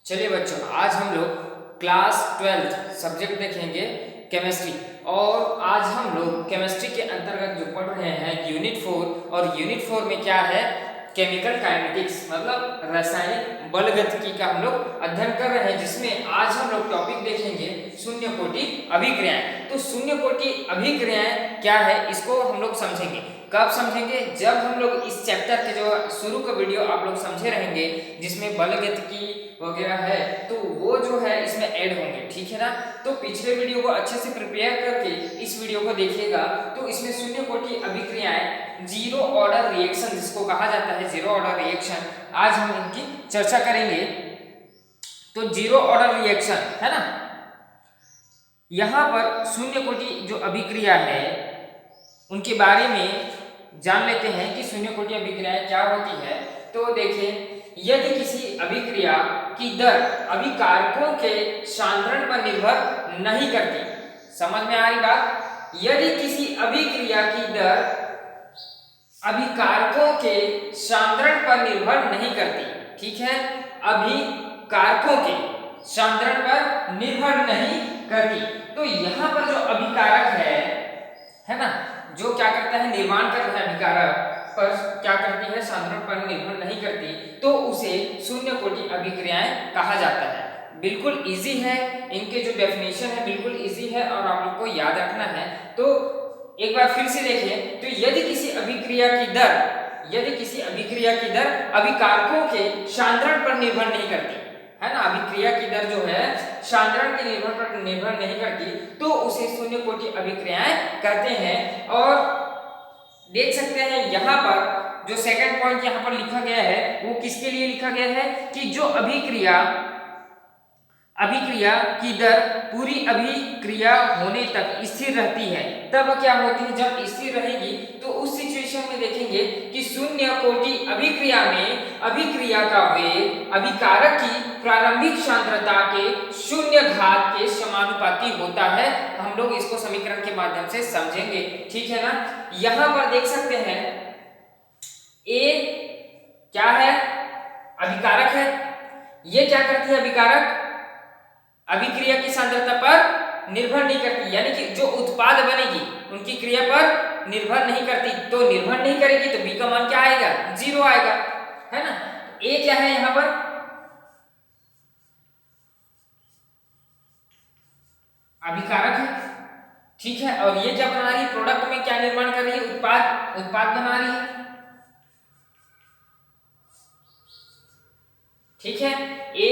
चलिए बच्चों, आज हम लोग क्लास 12 सब्जेक्ट देखेंगे केमिस्ट्री। और आज हम लोग केमिस्ट्री के अंतर्गत जो पढ़ रहे हैं यूनिट 4। और यूनिट 4 में क्या है, केमिकल काइनेटिक्स मतलब रासायनिक बलगतिकी का हम लोग अध्ययन कर रहे हैं, जिसमें आज हम लोग टॉपिक देखेंगे शून्य कोटि अभिक्रियाएं। तो शून्य कोटि अभिक्रियाएं क्या है, इसको हम लोग समझेंगे। कब समझेंगे? जब हम लोग इस चैप्टर के जो शुरू का वीडियो आप लोग समझे रहेंगे, जिसमें बलगतिकी वगैरह है, तो वो जो है इसमें ऐड होंगे, ठीक है ना। तो पिछले वीडियो को अच्छे से प्रिपेयर करके इस वीडियो को देखिएगा। तो इसमें शून्य कोटि अभिक्रियाएं, जीरो ऑर्डर रिएक्शन जिसको कहा जाता है, जीरो ऑर्डर रिएक्शन, आज हम इनकी चर्चा करेंगे। तो जीरो ऑर्डर रिएक्शन है ना, यहां पर शून्य कोटि जो अभिक्रिया है उनके बारे में जान लेते हैं कि शून्य कोटि अभिक्रियाएं क्या होती है। तो देखिए, यदि किसी अभिक्रिया की दर अभिकारकों के सांद्रण पर निर्भर नहीं करती, समझ में आ रही बात? यदि किसी अभिक्रिया की दर अभिकारकों के सांद्रण पर निर्भर नहीं करती, ठीक है, अभिकारकों के सांद्रण पर निर्भर नहीं करती, तो यहां पर जो अभिकारक है ना, जो क्या करता है, निर्माण करता है, अभिकारक पर क्या करती है, सांद्रण पर निर्भर नहीं करती, तो उसे शून्य कोटि अभिक्रियाएं कहा जाता है। बिल्कुल इजी है, इनके जो डेफिनेशन है बिल्कुल इजी है और आप लोग को याद रखना है। तो एक बार फिर से देखिए, तो यदि किसी अभिक्रिया की दर अभिकारकों के सांद्रण पर निर्भर नहीं करती, है ना, अभिक्रिया की दर जो है सांद्रण के निर्भर नहीं करती, तो उसे शून्य कोटि अभिक्रियाएं कहते हैं। और देख सकते हैं यहाँ पर जो सेकंड पॉइंट यहाँ पर लिखा गया है वो किसके लिए लिखा गया है कि जो अभिक्रिया की दर पूरी अभिक्रिया होने तक स्थिर रहती है। तब क्या होती है, जब स्थिर रहेगी तो उस सिचुएशन में देखेंगे कि शून्य कोटि अभिक्रिया में अभिक्रिया का वेग अभिकारक की प्रारंभिक सांद्रता के शून्य घात के समानुपाती होता है। हम लोग इसको समीकरण के माध्यम से समझेंगे, ठीक है ना। यहां पर देख सकते हैं ए क्या है, अभिकारक है। ये क्या करती है, अभिकारक अभिक्रिया की सांद्रता पर निर्भर नहीं करती, यानी कि जो उत्पाद बनेगी उनकी क्रिया पर निर्भर नहीं करती। तो निर्भर नहीं करेगी तो बी का मान क्या आएगा, जीरो आएगा, है ना। ए क्या है, यहां पर अभिकारक है, ठीक है। और ये क्या बना रही है, प्रोडक्ट में क्या निर्माण कर रही है, उत्पाद बना रही है, ठीक है। ए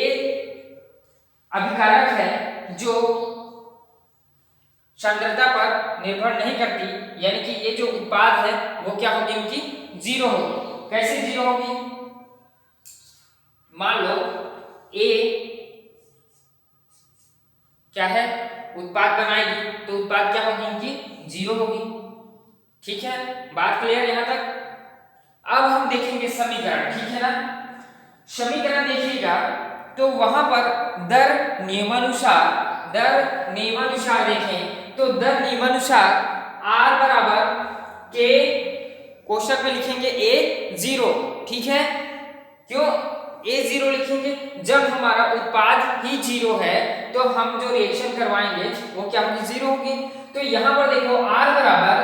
अभिकारक है जो सांद्रता पर निर्भर नहीं करती, यानी कि ये जो उत्पाद है वो क्या होगी, उनकी जीरो होगी। कैसे जीरो होगी, मान लो ए क्या है, उत्पाद बनाएगी तो उत्पाद क्या होगी, उनकी जीरो होगी, ठीक है। बात क्लियर यहां तक? अब हम देखेंगे समीकरण, ठीक है ना। समीकरण देखिएगा तो वहां पर दर नियमानुसार देखें तो दर नियमानुसार R बराबर के कोष्टक में लिखेंगे A जीरो, ठीक है। क्यों A जीरो लिखेंगे, जब हमारा उत्पाद ही जीरो है तो हम जो रिएक्शन करवाएंगे वो क्या होगी, जीरो होगी। तो यहां पर देखो R बराबर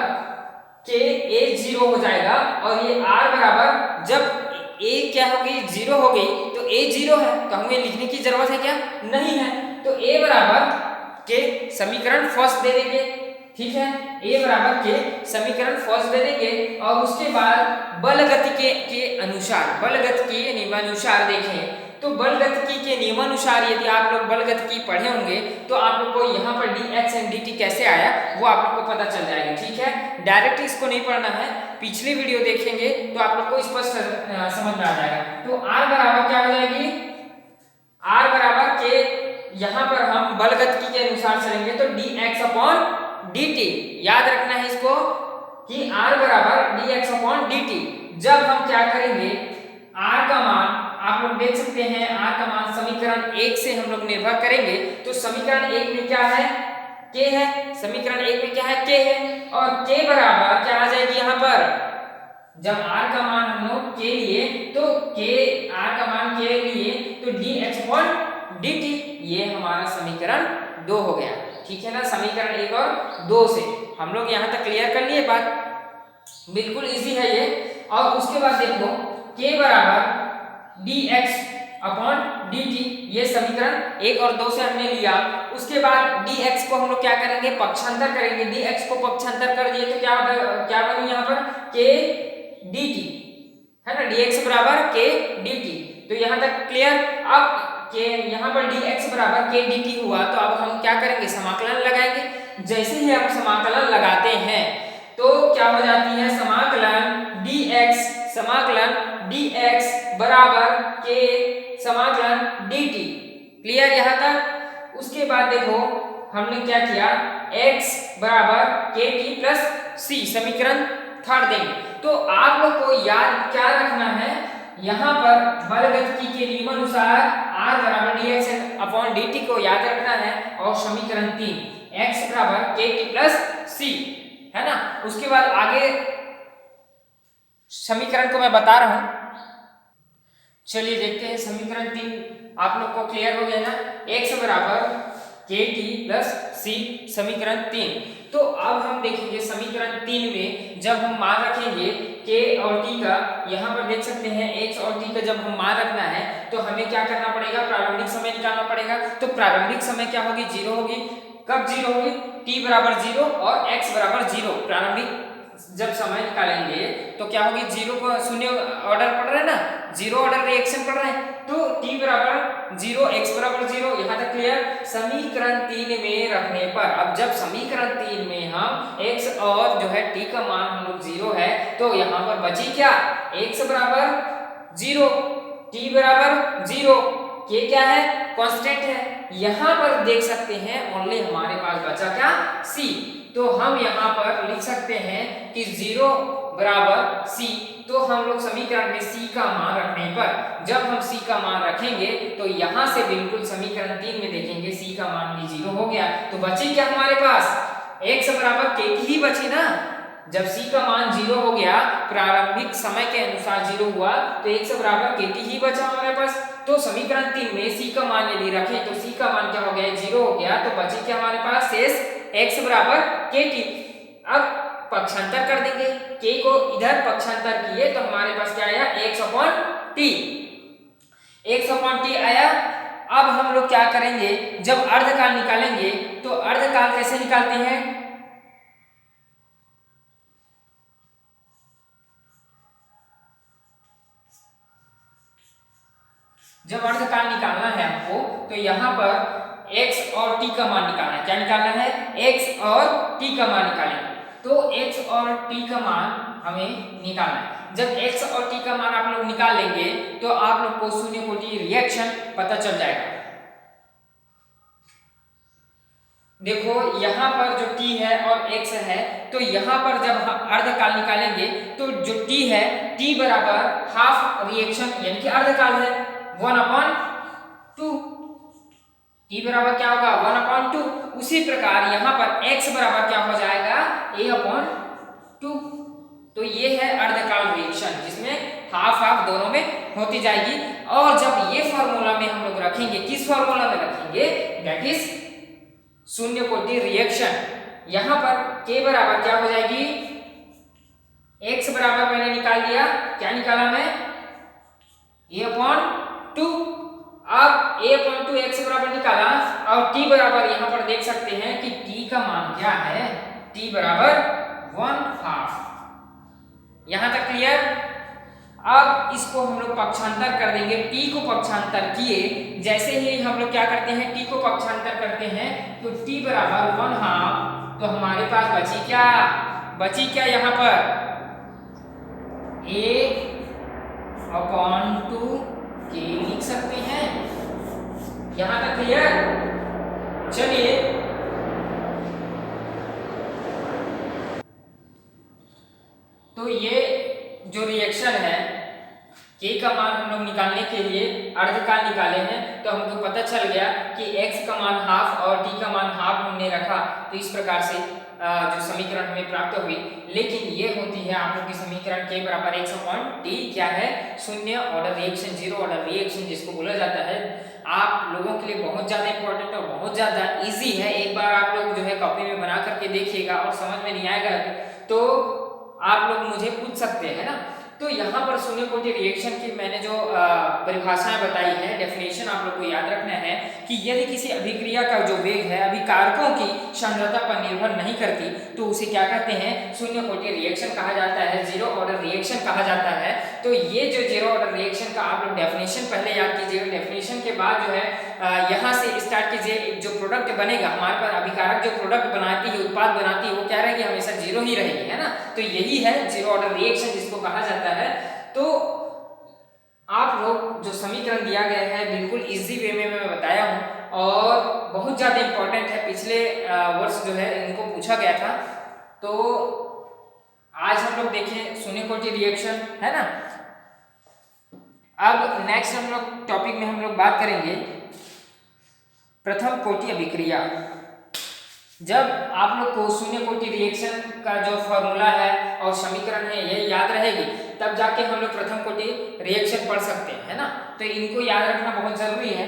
के A जीरो हो जाएगा, और ये R बराबर जब A क्या होगी, जीरो हो गई, तो A जीरो है तो हमें लिखने की जरूरत है क्या, नहीं है। तो A बराबर के समीकरण फर्स्ट दे देंगे, ठीक है। A बराबर के समीकरण फर्स्ट दे देंगे, और उसके बाद बलगतिकी के अनुसार, बलगतिकी के नियमानुसार देखें तो बलगतिकी के नियमानुसार यदि आप लोग बलगतिकी पढ़े होंगे तो आप लोग को यहाँ पर dx एंड dt कैसे आया वो आप लोग को पता चल जाएगा, ठीक है। डायरेक्ट इसको नहीं पढ़ना है, पिछली वीडियो देखेंगे तो आप लोग को स्पष्ट समझ में आ जाएगा। तो R बराबर क्या हो जाएगी, R बराबर के यहाँ पर हम बलगतिकी के अनुसार चलेंगे तो dx अपॉन dt, याद रखना है इसको कि R बराबर dx अपॉन dt। जब हम क्या करेंगे, R का मान आप लोग देख सकते हैं, R का मान समीकरण 1 से हम लोग निर्भर करेंगे। तो समीकरण 1 में क्या है, K है, समीकरण 1 में क्या है, K है, और K बराबर क्या आ जाएगी यहाँ पर, जब R का मान हम लोग K लिए तो R का मान K लिए तो dx अपॉन dt, ये हमारा समीकरण 2 हो गया। ठीक है ना, समीकरण 1 और 2 से हम लोग यहाँ तक क्लियर कर लिए बात, बिल्कुल इजी है ये। और उसके बाद देखो k बराबर dx अपॉन dt, ये समीकरण 1 और 2 से हमने लिया। उसके बाद dx को हम लोग क्या करेंगे, पक्षांतर करेंगे। dx को पक्षांतर कर दिए तो क्या बनी यहाँ पर, k dt, है ना, dx बराबर k dt। तो यहाँ तक क्लियर। अब k यहाँ पर dx बराबर k dt हुआ, तो अब हम क्या करेंगे, समाकलन लगाएंगे। जैसे ही हम समाकलन लगाते हैं तो क्या हो जाती है, समाकलन dx बराबर k समाकलन dt। क्लियर यहाँ तक। उसके बाद देखो हमने क्या किया, x बराबर kt प्लस c, समीकरण थर्ड देंगे। तो आप लोग को याद क्या रखना है, यहाँ पर बलगतिकी के नियम अनुसार r बराबर dx अपॉन dt को याद रखना है, और समीकरण 3 x बराबर kt प्लस c, है ना। उसके बाद आगे समीकरण को मैं बता रहा हूं, चलिए देखते हैं। समीकरण 3 आप लोग को क्लियर हो गया ना, x बराबर kt प्लस c, समीकरण 3। तो अब हम देखेंगे समीकरण 3 में जब हम मान रखेंगे k और t का, यहाँ पर देख सकते हैं x और t का जब हम मान रखना है तो हमें क्या करना पड़ेगा, प्रारंभिक समय निकालना पड़ेगा। तो प्रारंभिक समय क्या होगी, 0 होगी। कब 0 होगी, t बराबर 0 और x बराबर 0। प्रारंभिक जब समय निकालेंगे तो क्या होगी, 0 को शून्य ऑर्डर पड़ रहा है ना, 0 ऑर्डर रिएक्शन पड़ रहा है, तो t बराबर 0, x बराबर 0। यहाँ तक क्लियर। समीकरण 3 में रखने पर, अब जब समीकरण 3 में हम x और जो है t का मान हम लोग 0 है, तो यहाँ पर बची क्या, x बराबर 0, t बराबर 0, k क्या है, कांस्टेंट है। यहाँ पर देख सकते हैं ओनली हमारे पास बचा क्या, c। तो हम यहाँ पर लिख सकते हैं कि 0 बराबर c। तो हम लोग समीकरण में c का मान रखने पर, जब हम c का मान रखेंगे तो यहाँ से बिल्कुल समीकरण 3 में देखेंगे c का मान भी 0 हो गया। तो बचे क्या हमारे पास, x बराबर kt ही बची ना। जब c का मान 0 हो गया, प्रारंभिक समय के अनुसार 0 हुआ, तो x बराबर kt ही बचा हमारे पास। तो समीकरण 3 में c का मान यदि रखें तो c का मान क्या हो गया, 0 हो गया। तो बचे क्या हमारे पास, शेष x बराबर kt। अब पक्षांतर कर देंगे, k को इधर पक्षांतर किए तो हमारे पास क्या आया, x अपॉन t आया। अब हम लोग क्या करेंगे, जब अर्धकाल निकालेंगे तो अर्धकाल कैसे निकालते हैं, जब अर्धकाल निकालना है हमको तो यहाँ पर x और t का मान निकालना है। क्या निकालना है, x और t का मान निकालेंगे। तो x और t का मान हमें निकालना है। जब x और t का मान आप लोग निकाल लेंगे तो आप लोग को शून्य कोटि रिएक्शन पता चल जाएगा। देखो यहाँ पर जो t है और x है, तो यहाँ पर जब हम अर्धकाल निकालेंगे तो जो t है, t बराबर हाफ रिएक्शन यानी कि अर्धकाल है, 1/2। t बराबर क्या होगा, 1/2। उसी प्रकार यहाँ पर x बराबर क्या हो जाएगा, a/2। तो ये है अर्धकाल रिएक्शन, जिसमें हाफ हाफ दोनों में होती जाएगी। और जब ये फॉर्मूला में हम लोग रखेंगे, किस फॉर्मूला में रखेंगे, दैट इज शून्य कोटि रिएक्शन। यहाँ पर k बराबर क्या हो जाएगी, x बराबर मैंने निकाल दिया, क्या निकाला मैं, a/2। अब a/2 x बराबर निकाला, और t बराबर यहाँ पर देख सकते हैं कि t का मान क्या है, t बराबर 1/2। यहाँ तक क्लियर। अब इसको हम लोग पक्षांतर कर देंगे, t को पक्षांतर किए, जैसे ही हम लोग क्या करते हैं, t को पक्षांतर करते हैं तो t बराबर 1/2। तो हमारे पास बची क्या यहाँ पर, a/2 k लिख सकते हैं। यहाँ तक क्लियर। चलिए तो ये जो रिएक्शन है, k का मान हम लोग निकालने के लिए अर्धकाल निकाले हैं, तो हमको पता चल गया कि x का मान हाफ और t का मान हाफ हमने रखा। तो इस प्रकार से जो समीकरण हमें प्राप्त हुई, लेकिन ये होती है आप लोग की समीकरण के बराबर x अपॉन टी, क्या है, शून्य order reaction, zero order reaction जिसको बोला जाता है। आप लोगों के लिए बहुत ज़्यादा इंपॉर्टेंट और बहुत ज़्यादा इजी है। एक बार आप लोग जो है कॉपी में बना करके देखिएगा और समझ में नहीं आएगा तो आप लोग मुझे पूछ सकते हैं ना। तो यहाँ पर शून्य कोटि रिएक्शन की मैंने जो परिभाषाएं बताई है, डेफिनेशन आप लोग को याद रखना है कि यदि किसी अभिक्रिया का जो वेग है अभिकारकों की सांद्रता पर निर्भर नहीं करती तो उसे क्या कहते हैं, शून्य कोटि रिएक्शन कहा जाता है, जीरो ऑर्डर रिएक्शन कहा जाता है। तो ये जो जीरो ऑर्डर रिएक्शन का आप लोग डेफिनेशन पहले याद कीजिएगा, डेफिनेशन के बाद जो है यहाँ से स्टार्ट कीजिए। जो प्रोडक्ट बनेगा हमारे पास, अभिकारक जो प्रोडक्ट बनाती है, उत्पाद बनाती है, वो क्या रहेगी, हमेशा जीरो ही रहेगी, है ना। तो यही है जीरो ऑर्डर रिएक्शन जिसको कहा जाता है। तो आप लोग जो समीकरण दिया गया है बिल्कुल इजी वे में मैं बताया हूँ और बहुत ज़्यादा इंपॉर्टेंट है, पिछले वर्ष जो है इनको पूछा गया था। तो आज हम लोग देखें शून्य कोटि रिएक्शन, है ना। अब नेक्स्ट हम लोग टॉपिक में हम लोग बात करेंगे प्रथम कोटि अभिक्रिया। जब आप लोग को शून्य कोटि रिएक्शन का जो फॉर्मूला है और समीकरण है ये याद रहेगी, तब जाके हम लोग प्रथम कोटि रिएक्शन पढ़ सकते हैं, है ना। तो इनको याद रखना बहुत जरूरी है।